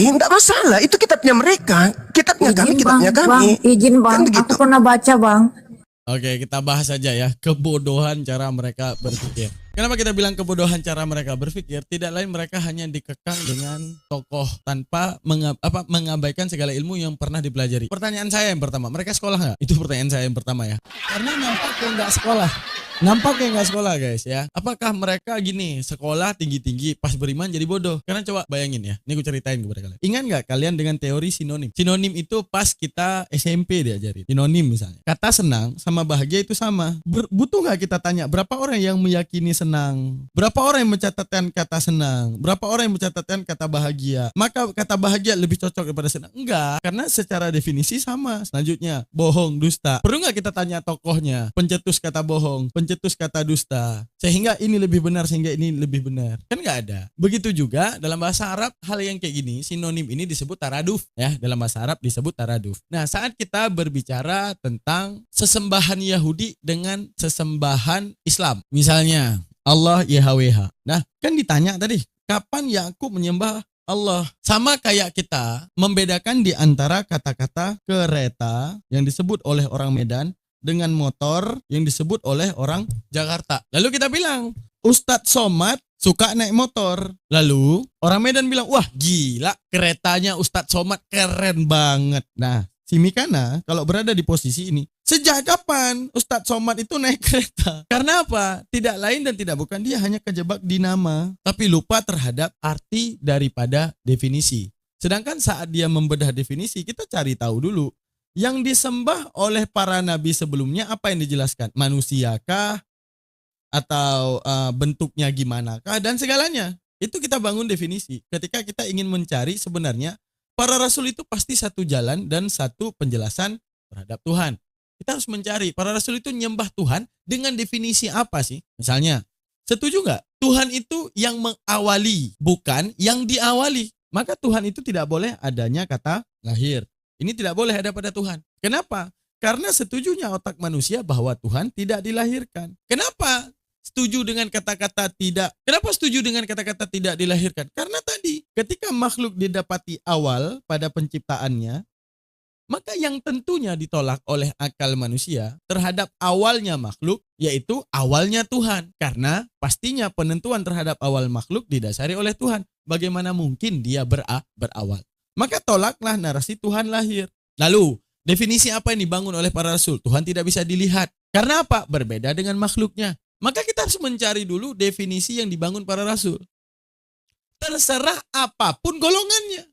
enggak masalah. Itu kitabnya mereka, kitabnya kami, kitabnya kami. Izin Kan bang, begitu. aku pernah baca bang. Oke, kita bahas saja ya kebodohan cara mereka berpikir. Kenapa kita bilang kebodohan cara mereka berpikir? Tidak lain mereka hanya dikekang dengan tokoh tanpa mengabaikan segala ilmu yang pernah dipelajari. Pertanyaan saya yang pertama, mereka sekolah nggak? Itu pertanyaan saya yang pertama ya. Karena nampak kayak nggak sekolah. Nampak kayak nggak sekolah guys ya. Apakah mereka gini sekolah tinggi-tinggi pas beriman jadi bodoh? Karena coba bayangin ya. Ini gue ceritain kepada kalian. Ingat nggak kalian dengan teori sinonim? Sinonim itu pas kita SMP diajarin. Sinonim misalnya. Kata senang sama bahagia itu sama. Butuh nggak kita tanya berapa orang yang meyakini senang? Berapa orang yang mencatatkan kata senang? Berapa orang yang mencatatkan kata bahagia? Maka kata bahagia lebih cocok daripada senang? Enggak. Karena secara definisi sama. Selanjutnya bohong, dusta. Perlu nggak kita tanya tokohnya? Pencetus kata bohong, pencetus kata dusta, sehingga ini lebih benar, sehingga ini lebih benar, kan nggak ada. Begitu juga dalam bahasa Arab hal yang kayak gini, sinonim ini disebut taraduf ya, dalam bahasa Arab disebut taraduf. Nah saat kita berbicara tentang sesembahan Yahudi dengan sesembahan Islam, misalnya Allah YHWH, nah kan ditanya tadi kapan Yakub menyembah Allah. Sama kayak kita membedakan di antara kata-kata kereta yang disebut oleh orang Medan dengan motor yang disebut oleh orang Jakarta. Lalu kita bilang, Ustadz Somad suka naik motor. Lalu orang Medan bilang, wah gila keretanya Ustadz Somad keren banget. Nah, si Mikana kalau berada di posisi ini, sejak kapan Ustadz Somad itu naik kereta? Karena apa? Tidak lain dan tidak bukan dia hanya kejebak di nama, tapi lupa terhadap arti daripada definisi. Sedangkan saat dia membedah definisi, kita cari tahu dulu. Yang disembah oleh para nabi sebelumnya apa yang dijelaskan? Manusiakah? Atau bentuknya gimanakah? Dan segalanya. Itu kita bangun definisi. Ketika kita ingin mencari sebenarnya para rasul itu pasti satu jalan dan satu penjelasan terhadap Tuhan. Kita harus mencari para rasul itu nyembah Tuhan dengan definisi apa sih? Misalnya, setuju nggak? Tuhan itu yang mengawali, bukan yang diawali. Maka Tuhan itu tidak boleh adanya kata lahir. Ini tidak boleh ada pada Tuhan. Kenapa? Karena setujunya otak manusia bahwa Tuhan tidak dilahirkan. Kenapa setuju dengan kata-kata tidak? Kenapa setuju dengan kata-kata tidak dilahirkan? Karena tadi ketika makhluk didapati awal pada penciptaannya, maka yang tentunya ditolak oleh akal manusia terhadap awalnya makhluk, yaitu awalnya Tuhan. Karena pastinya penentuan terhadap awal makhluk didasari oleh Tuhan. Bagaimana mungkin dia berawal? Maka tolaklah narasi Tuhan lahir. Lalu, definisi apa yang dibangun oleh para rasul? Tuhan tidak bisa dilihat. Karena apa? Berbeda dengan makhluknya. Maka kita harus mencari dulu definisi yang dibangun para rasul. Terserah apapun golongannya.